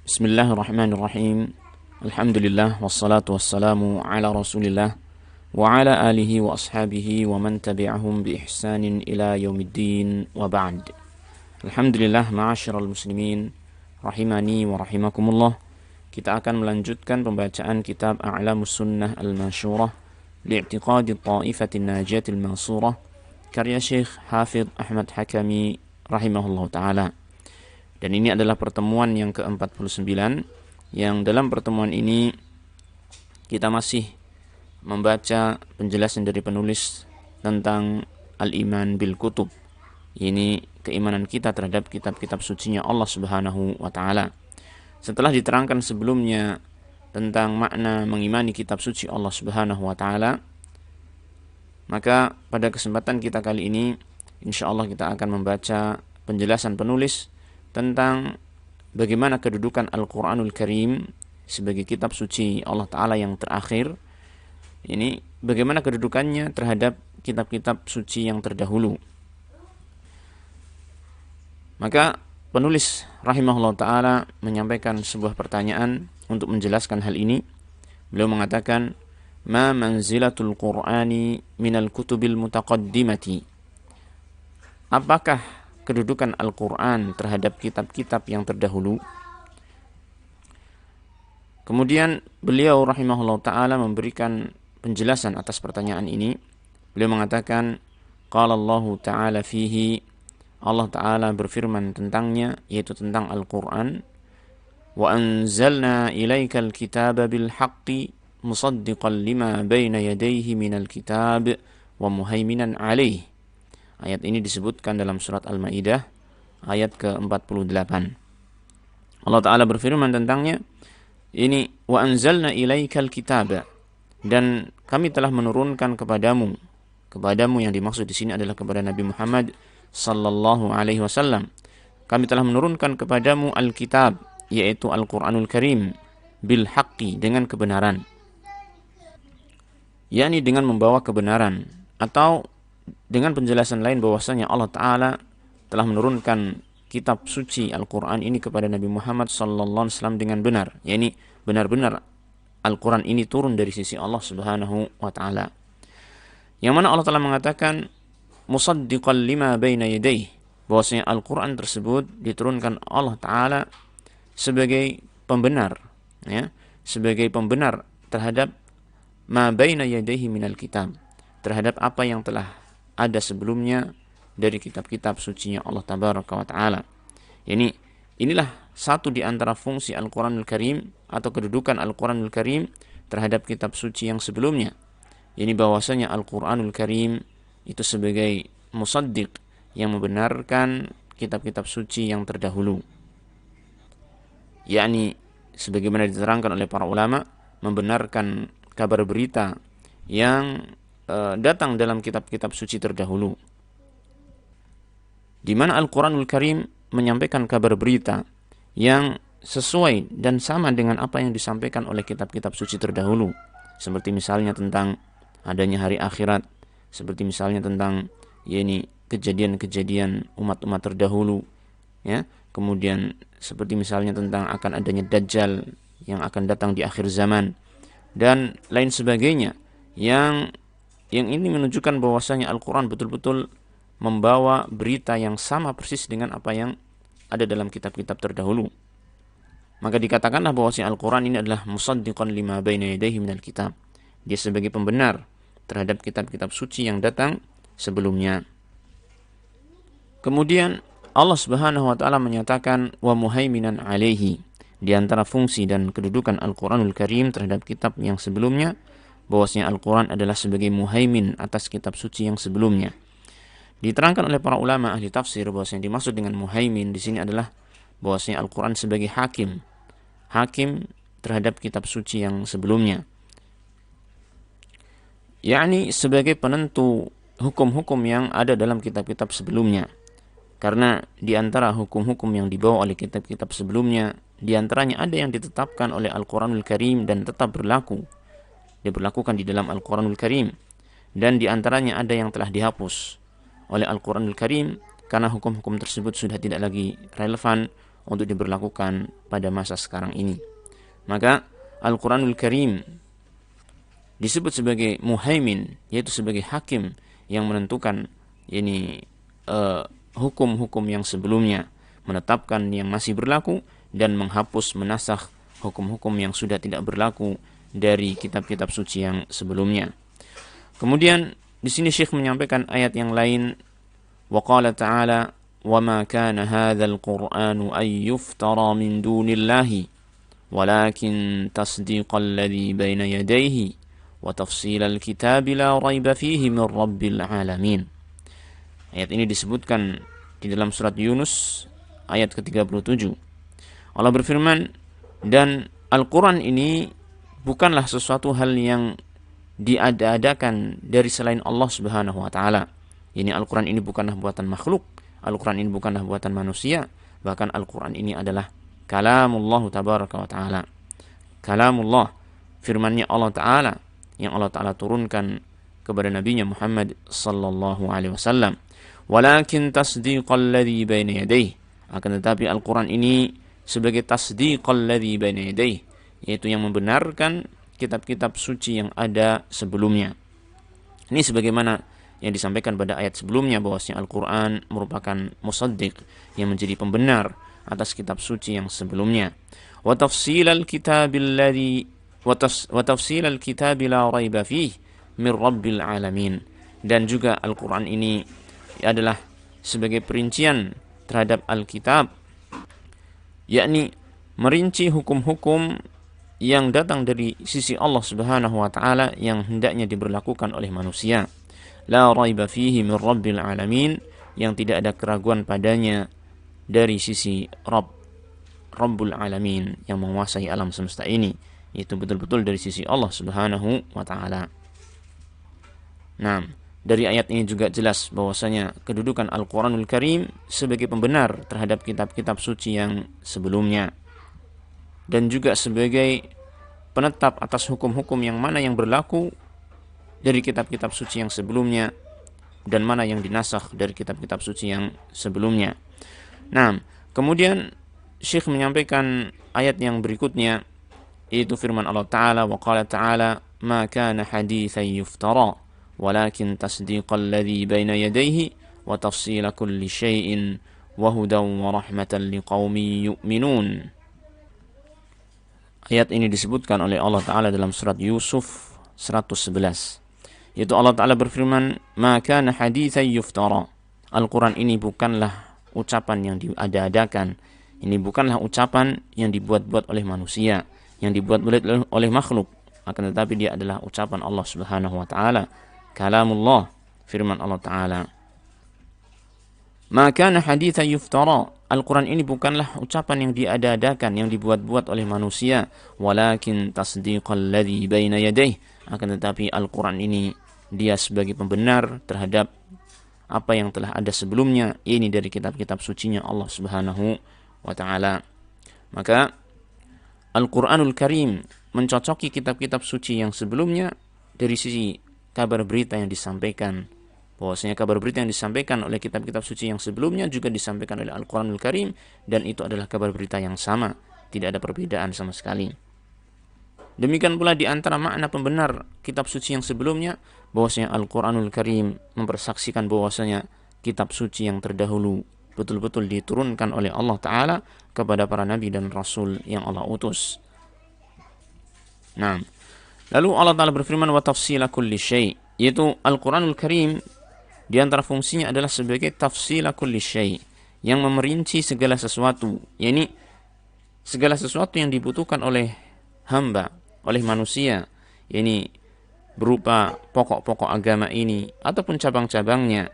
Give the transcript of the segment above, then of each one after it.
Bismillahirrahmanirrahim. Alhamdulillah wassalatu wassalamu ala Rasulillah wa ala alihi wa ashabihi wa man tabi'ahum bi ihsanin ila yaumiddin wa ba'd. Alhamdulillah, ma'asyiral muslimin rahimani wa rahimakumullah. Kita akan melanjutkan pembacaan kitab A'lamus Sunnah Al-Mansyurah li'tiqadi Ta'ifatin Najiyatil Mansurah karya Syekh Hafidh Ahmad Hakami rahimahullah ta'ala. Dan ini adalah pertemuan yang ke-49, yang dalam pertemuan ini kita masih membaca penjelasan dari penulis tentang al-iman bil kutub. Ini keimanan kita terhadap kitab-kitab sucinya Allah Subhanahu wa taala. Setelah diterangkan sebelumnya tentang makna mengimani kitab suci Allah Subhanahu wa taala, maka pada kesempatan kita kali ini insyaallah kita akan membaca penjelasan penulis tentang bagaimana kedudukan Al-Quranul Karim sebagai kitab suci Allah Ta'ala yang terakhir. Ini bagaimana kedudukannya terhadap kitab-kitab suci yang terdahulu. Maka penulis rahimahullah ta'ala menyampaikan sebuah pertanyaan untuk menjelaskan hal ini. Beliau mengatakan, ma manzilatul Qur'ani minal kutubil mutaqaddimati. Apakah kedudukan Al-Quran terhadap kitab-kitab yang terdahulu? Kemudian beliau rahimahullah ta'ala memberikan penjelasan atas pertanyaan ini. Beliau mengatakan, qala Allah ta'ala fihi, Allah ta'ala berfirman tentangnya, yaitu tentang Al-Quran, wa anzalna ilaikal kitaba bil haqqi musaddiqan lima bayna yadayhi minal kitab wa muhaiminan alaih. Ayat ini disebutkan dalam surat Al-Maidah ayat ke-48. Allah Ta'ala berfirman tentangnya, ini wa anzalna ilaikal kitaba, dan kami telah menurunkan kepadamu yang dimaksud di sini adalah kepada Nabi Muhammad sallallahu alaihi wasallam. Kami telah menurunkan kepadamu Al-Kitab, yaitu Al-Quranul Karim, bil haqqi, dengan kebenaran, yakni dengan membawa kebenaran, atau dengan penjelasan lain bahwasanya Allah Ta'ala telah menurunkan kitab suci Al-Quran ini kepada Nabi Muhammad sallallahu alaihi wasallam dengan benar, yakni benar-benar Al-Quran ini turun dari sisi Allah Subhanahu wa ta'ala. Yang mana Allah Ta'ala mengatakan musaddiqan lima baina yadayhi, bahwasanya Al-Quran tersebut diturunkan Allah Ta'ala sebagai pembenar, ya, sebagai pembenar terhadap ma baina yadayhi minal kitab, terhadap apa yang telah ada sebelumnya dari kitab-kitab sucinya Allah Tabaraka wa Ta'ala. Inilah satu di antara fungsi Al-Quranul Karim atau kedudukan Al-Quranul Karim terhadap kitab suci yang sebelumnya. Ini bahwasanya Al-Quranul Karim itu sebagai musaddiq, yang membenarkan kitab-kitab suci yang terdahulu. Yakni sebagaimana diterangkan oleh para ulama, membenarkan kabar berita yang datang dalam kitab-kitab suci terdahulu, di mana Al-Quranul Karim menyampaikan kabar berita yang sesuai dan sama dengan apa yang disampaikan oleh kitab-kitab suci terdahulu, seperti misalnya tentang adanya hari akhirat, seperti misalnya tentang kejadian-kejadian umat-umat terdahulu, ya, kemudian seperti misalnya tentang akan adanya Dajjal yang akan datang di akhir zaman, dan lain sebagainya, yang ini menunjukkan bahwasanya Al-Quran betul-betul membawa berita yang sama persis dengan apa yang ada dalam kitab-kitab terdahulu. Maka dikatakanlah bahwasanya Al-Quran ini adalah musaddiqan lima baina yadayhi minal kitab. Dia sebagai pembenar terhadap kitab-kitab suci yang datang sebelumnya. Kemudian Allah Subhanahu wa ta'ala menyatakan wa muhaiminan alaihi. Di antara fungsi dan kedudukan Al-Quranul Karim terhadap kitab yang sebelumnya, bahwasanya Al-Quran adalah sebagai muhaimin atas kitab suci yang sebelumnya. Diterangkan oleh para ulama ahli tafsir bahwasanya dimaksud dengan muhaimin di sini adalah bahwasanya Al-Quran sebagai hakim terhadap kitab suci yang sebelumnya, yakni sebagai penentu hukum-hukum yang ada dalam kitab-kitab sebelumnya. Karena di antara hukum-hukum yang dibawa oleh kitab-kitab sebelumnya, di antaranya ada yang ditetapkan oleh Al-Quranul Karim dan tetap berlaku, diberlakukan di dalam Al-Quranul Karim, dan di antaranya ada yang telah dihapus oleh Al-Quranul Karim karena hukum-hukum tersebut sudah tidak lagi relevan untuk diberlakukan pada masa sekarang ini. Maka Al-Quranul Karim disebut sebagai muhaimin, yaitu sebagai hakim yang menentukan hukum-hukum yang sebelumnya, menetapkan yang masih berlaku dan menghapus menasakh hukum-hukum yang sudah tidak berlaku dari kitab-kitab suci yang sebelumnya. Kemudian di sini Syekh menyampaikan ayat yang lain, wa qala ta'ala wa ma kana hadzal qur'anu ay yuftara min dunillahi walakin tasdiqal ladzi baina yadayhi wa tafsilal kitabi la raiba fihi min rabbil alamin. Ayat ini disebutkan di dalam surat Yunus ayat ke-37. Allah berfirman, dan Al-Quran ini bukanlah sesuatu hal yang diada-adakan dari selain Allah Subhanahu wa ta'ala. Ini Al-Quran ini bukanlah buatan makhluk, Al-Quran ini bukanlah buatan manusia, bahkan Al-Quran ini adalah kalamullah tabaraka wa ta'ala. Kalamullah, firmannya Allah Ta'ala yang Allah Ta'ala turunkan kepada Nabi-Nya Muhammad sallallahu alaihi wasallam. Walakin tasdiqal ladzi baina yadayhi, akan tetapi Al-Quran ini sebagai tasdiqal ladzi baina yadayhi, yaitu yang membenarkan kitab-kitab suci yang ada sebelumnya. Ini sebagaimana yang disampaikan pada ayat sebelumnya, bahwasanya Al-Quran merupakan musaddiq, yang menjadi pembenar atas kitab suci yang sebelumnya. Wa tafsilal kitabil ladzi wa tafsilal kitabi la raiba fihi min rabbil alamin. Dan juga Al-Quran ini adalah sebagai perincian terhadap Alkitab, yakni merinci hukum-hukum yang datang dari sisi Allah Subhanahu wa ta'ala yang hendaknya diberlakukan oleh manusia. La raiba fihi min rabbil alamin, yang tidak ada keraguan padanya dari sisi Rabbul alamin, yang menguasai alam semesta ini, itu betul-betul dari sisi Allah Subhanahu wa ta'ala. Nah, dari ayat ini juga jelas bahwasanya kedudukan Al-Quranul Karim sebagai pembenar terhadap kitab-kitab suci yang sebelumnya, dan juga sebagai penetap atas hukum-hukum yang mana yang berlaku dari kitab-kitab suci yang sebelumnya dan mana yang dinasakh dari kitab-kitab suci yang sebelumnya. Nah, kemudian Syekh menyampaikan ayat yang berikutnya, yaitu firman Allah Ta'ala, wa qala ta'ala ma kana hadithan yuftara walakin tasdiqal ladzi baina yadayhi wa tafsila kulli syai'in wa hudan wa rahmatan liqaumin yu'minun. Ayat ini disebutkan oleh Allah Ta'ala dalam surat Yusuf 111, yaitu Allah Ta'ala berfirman, ma kana hadithan yuftara. Al-Quran ini bukanlah ucapan yang diada-adakan, ini bukanlah ucapan yang dibuat-buat oleh manusia, yang dibuat oleh makhluk, akan tetapi dia adalah ucapan Allah Subhanahu wa ta'ala, kalamullah, firman Allah Ta'ala. Ma kana hadithan yuftara. Al-Quran ini bukanlah ucapan yang diada-adakan, yang dibuat-buat oleh manusia, walakin tasdiqal ladzi baina yadayhi, akan tetapi Al-Quran ini dia sebagai pembenar terhadap apa yang telah ada sebelumnya, ini dari kitab-kitab sucinya Allah Subhanahu wa ta'ala. Maka Al-Quranul Karim mencocoki kitab-kitab suci yang sebelumnya dari sisi kabar berita yang disampaikan, bahwasanya kabar berita yang disampaikan oleh kitab-kitab suci yang sebelumnya juga disampaikan oleh Al-Quranul Karim, dan itu adalah kabar berita yang sama, tidak ada perbedaan sama sekali. Demikian pula di antara makna pembenar kitab suci yang sebelumnya, bahwasanya Al-Quranul Karim mempersaksikan bahwasanya kitab suci yang terdahulu betul-betul diturunkan oleh Allah Ta'ala kepada para nabi dan rasul yang Allah utus. Nah, lalu Allah Ta'ala berfirman, wa tafsila kulli syai', yaitu Al-Quranul Karim di antara fungsinya adalah sebagai tafsila kulli syai', yang memerinci segala sesuatu, yakni segala sesuatu yang dibutuhkan oleh hamba, oleh manusia, yakni berupa pokok-pokok agama ini ataupun cabang-cabangnya,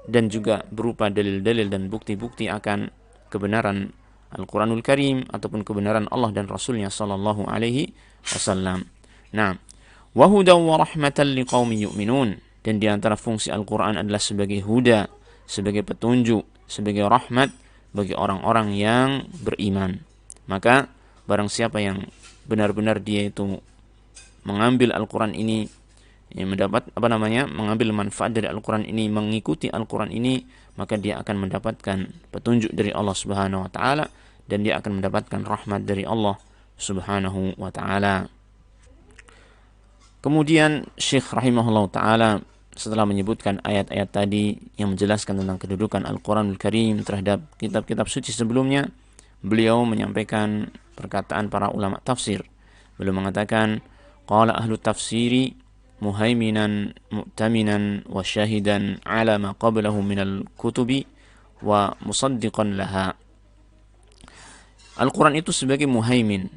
dan juga berupa dalil-dalil dan bukti-bukti akan kebenaran Al-Quranul Karim ataupun kebenaran Allah dan Rasulnya sallallahu alaihi wasallam. Nah, wa hudan wa rahmatan liqaumin yu'minun, dan di antara fungsi Al-Quran adalah sebagai huda, sebagai petunjuk, sebagai rahmat bagi orang-orang yang beriman. Maka barang siapa yang benar-benar dia itu mengambil Al-Quran ini, yang mendapat mengambil manfaat dari Al-Quran ini, mengikuti Al-Quran ini, maka dia akan mendapatkan petunjuk dari Allah Subhanahu wa ta'ala, dan dia akan mendapatkan rahmat dari Allah Subhanahu wa taala. Kemudian Syekh rahimahullah taala setelah menyebutkan ayat-ayat tadi yang menjelaskan tentang kedudukan Al-Quranul Karim terhadap kitab-kitab suci sebelumnya, beliau menyampaikan perkataan para ulama tafsir. Beliau mengatakan, qala ahlu tafsiri muhaiminan mu'taminan wa syahidan ala ma qablahu minal kutubi wa musaddiqan laha. Al-Quran itu sebagai muhaimin,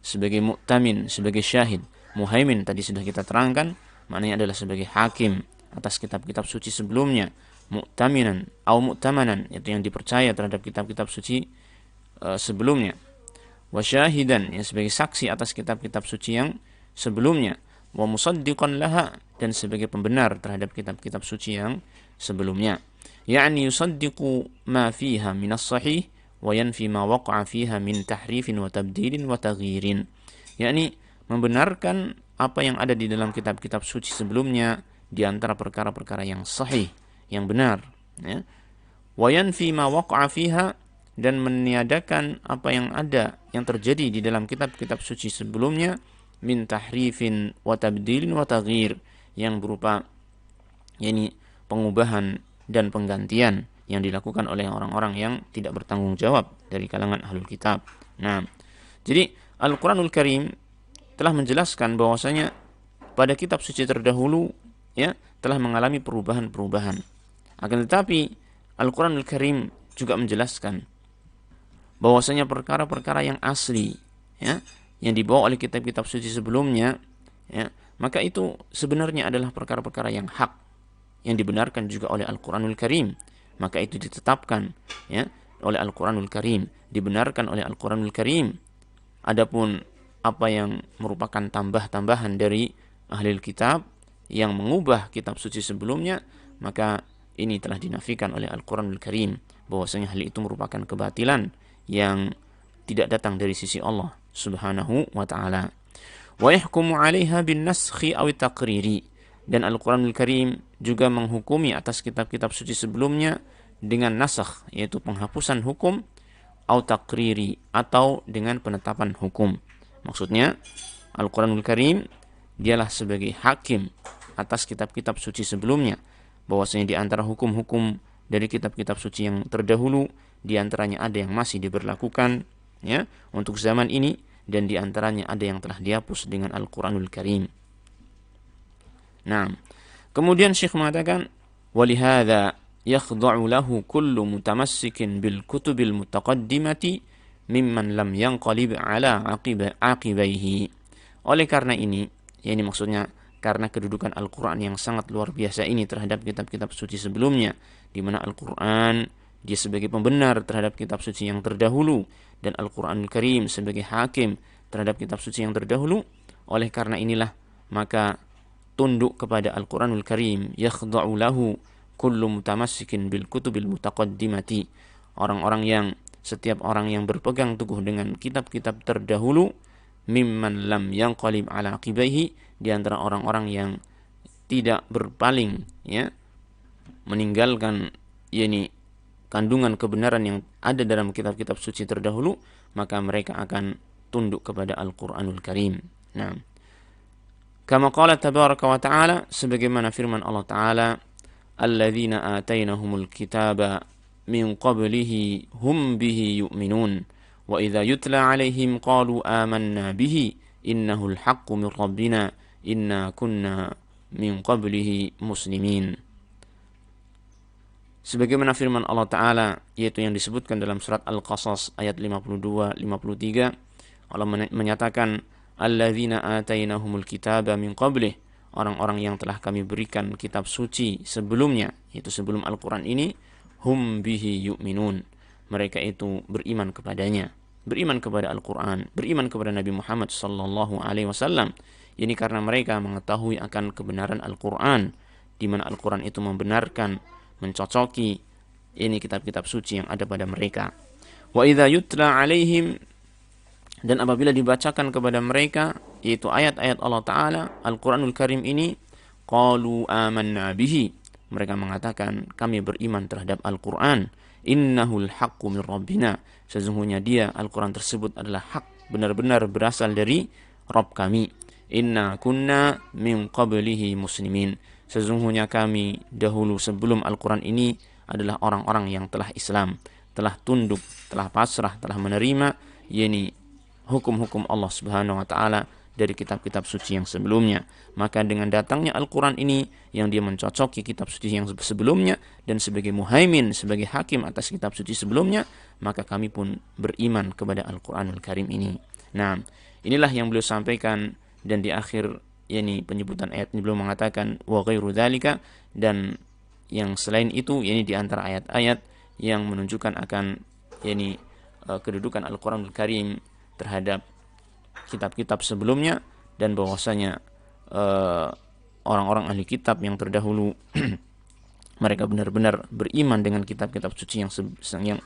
sebagai mu'tamin, sebagai syahid. Muhaimin tadi sudah kita terangkan, maknanya adalah sebagai hakim atas kitab-kitab suci sebelumnya. Mu'taminan atau mu'tamanan, itu yang dipercaya terhadap kitab-kitab suci sebelumnya. Wa syahidan, yang sebagai saksi atas kitab-kitab suci yang sebelumnya. Wa musaddiqan laha, dan sebagai pembenar terhadap kitab-kitab suci yang sebelumnya. Yani yusaddiqu ma fiha minas sahih wa yanfi ma waqa'a fiha min tahrifin wa tabdilin wa taghyirin. Yani membenarkan apa yang ada di dalam kitab-kitab suci sebelumnya di antara perkara-perkara yang sahih, yang benar, ya. Wa yanfi ma waqa'a fiha, dan meniadakan apa yang ada, yang terjadi di dalam kitab-kitab suci sebelumnya min tahrifin wa tabdilin wa taghyir, yang berupa yakni pengubahan dan penggantian yang dilakukan oleh orang-orang yang tidak bertanggung jawab dari kalangan ahlul kitab. Nah, jadi Al-Quranul Karim telah menjelaskan bahwasanya pada kitab suci terdahulu ya telah mengalami perubahan-perubahan. Akan tetapi Al-Quranul Karim juga menjelaskan bahwasanya perkara-perkara yang asli ya yang dibawa oleh kitab-kitab suci sebelumnya ya, maka itu sebenarnya adalah perkara-perkara yang hak, yang dibenarkan juga oleh Al-Quranul Karim. Maka itu ditetapkan ya oleh Al-Quranul Karim, dibenarkan oleh Al-Quranul Karim. Adapun apa yang merupakan tambah-tambahan dari ahli kitab yang mengubah kitab suci sebelumnya, maka ini telah dinafikan oleh Al-Quranul Karim, bahwasanya hal itu merupakan kebatilan yang tidak datang dari sisi Allah Subhanahu wa ta'ala. Wa yahkumu 'alaiha bin naskhi aw taqriri, dan Al-Quranul Karim juga menghukumi atas kitab-kitab suci sebelumnya dengan nasakh, yaitu penghapusan hukum, atau taqriri, atau dengan penetapan hukum. Maksudnya Al-Quranul Karim dialah sebagai hakim atas kitab-kitab suci sebelumnya, bahwasanya di antara hukum-hukum dari kitab-kitab suci yang terdahulu, di antaranya ada yang masih diberlakukan ya untuk zaman ini, dan di antaranya ada yang telah dihapus dengan Al-Quranul Karim. Nah, kemudian Syekh mengatakan, walihada yakhda'u lahu kullu mutamassikin bil kutubil mutaqaddimati mimman lam yanqalib ala aqibaihi. Oleh karena ini, yakni maksudnya karena kedudukan Al-Quran yang sangat luar biasa ini terhadap kitab-kitab suci sebelumnya, di mana Al-Quran dia sebagai pembenar terhadap kitab suci yang terdahulu, dan Al-Quranul Karim sebagai hakim terhadap kitab suci yang terdahulu. Oleh karena inilah maka tunduk kepada Al-Quranul Karim, yakhda'u lahu kullu mutamassikin bil kutubil mutaqaddimati, setiap orang yang berpegang teguh dengan kitab-kitab terdahulu, mimman lam yanqalib ala aqibaihi, di antara orang-orang yang tidak berpaling ya, meninggalkan yakni kandungan kebenaran yang ada dalam kitab-kitab suci terdahulu, maka mereka akan tunduk kepada Al-Quranul Karim. Nah, kama qala tabaraka wa ta'ala, sebagaimana firman Allah Ta'ala, alladzina atainahumul kitaba min qablihi hum bihi yu'minun wa idza yutla alaihim qalu amanna bihi innahul haqqu min rabbina inna kunna min qablihi muslimin. Sebagaimana firman Allah Ta'ala, yaitu yang disebutkan dalam surat Al-Qasas ayat 52-53, Allah menyatakan alladzina atainahumul kitaba min qablih, orang-orang yang telah kami berikan kitab suci sebelumnya, yaitu sebelum Al-Quran ini, hum bihi yu'minun, mereka itu beriman kepadanya, beriman kepada Al-Quran, beriman kepada Nabi Muhammad sallallahu alaihi wasallam. Ini karena mereka mengetahui akan kebenaran Al-Quran, di mana Al-Quran itu membenarkan, mencocoki ini kitab-kitab suci yang ada pada mereka. Wa idza yutla alaihim, dan apabila dibacakan kepada mereka, yaitu ayat-ayat Allah Ta'ala, Al-Quranul Karim ini, qalu amanna bihi, mereka mengatakan kami beriman terhadap Al-Quran, Innahul haqqu min rabbina, sesungguhnya dia Al-Quran tersebut adalah hak, benar-benar berasal dari Rabb kami. Inna kunna min qablihi muslimin, sesungguhnya kami dahulu sebelum Al-Quran ini adalah orang-orang yang telah Islam, telah tunduk, telah pasrah, telah menerima yakni hukum-hukum Allah Subhanahu wa taala dari kitab-kitab suci yang sebelumnya. Maka dengan datangnya Al-Quran ini yang dia mencocoki kitab suci yang sebelumnya dan sebagai muhaimin, sebagai hakim atas kitab suci sebelumnya, maka kami pun beriman kepada Al-Quranul Karim ini. Nah, inilah yang beliau sampaikan, dan di akhir yakni penyebutan ayat ini beliau mengatakan wa ghairu dzalika, dan yang selain itu yakni di antara ayat-ayat yang menunjukkan akan yakni kedudukan Al-Quranul Karim terhadap kitab-kitab sebelumnya, dan bahwasanya orang-orang ahli kitab yang terdahulu mereka benar-benar beriman dengan kitab-kitab suci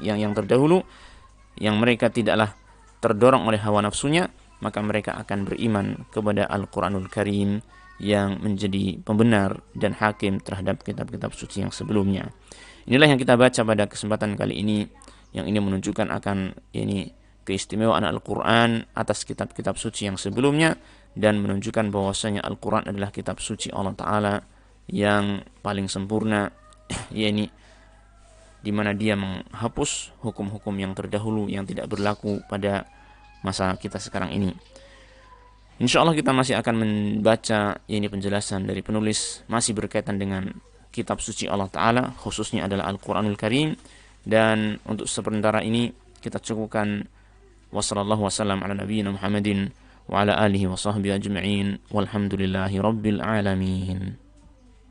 yang terdahulu, yang mereka tidaklah terdorong oleh hawa nafsunya, maka mereka akan beriman kepada Al-Quranul Karim yang menjadi pembenar dan hakim terhadap kitab-kitab suci yang sebelumnya. Inilah yang kita baca pada kesempatan kali ini, yang ini menunjukkan akan ini keistimewaan Al-Quran atas kitab-kitab suci yang sebelumnya, dan menunjukkan bahwasanya Al-Quran adalah kitab suci Allah Ta'ala yang paling sempurna, yakni di mana dia menghapus hukum-hukum yang terdahulu yang tidak berlaku pada masa kita sekarang ini. Insya Allah kita masih akan membaca ini penjelasan dari penulis masih berkaitan dengan kitab suci Allah Ta'ala, khususnya adalah Al-Quranul Karim. Dan untuk sementara ini kita cukupkan. Wassallallahu wasallam ala nabiyyina Muhammadin wa ala alihi wa sahbihi ajma'in walhamdulillahi rabbil alamin.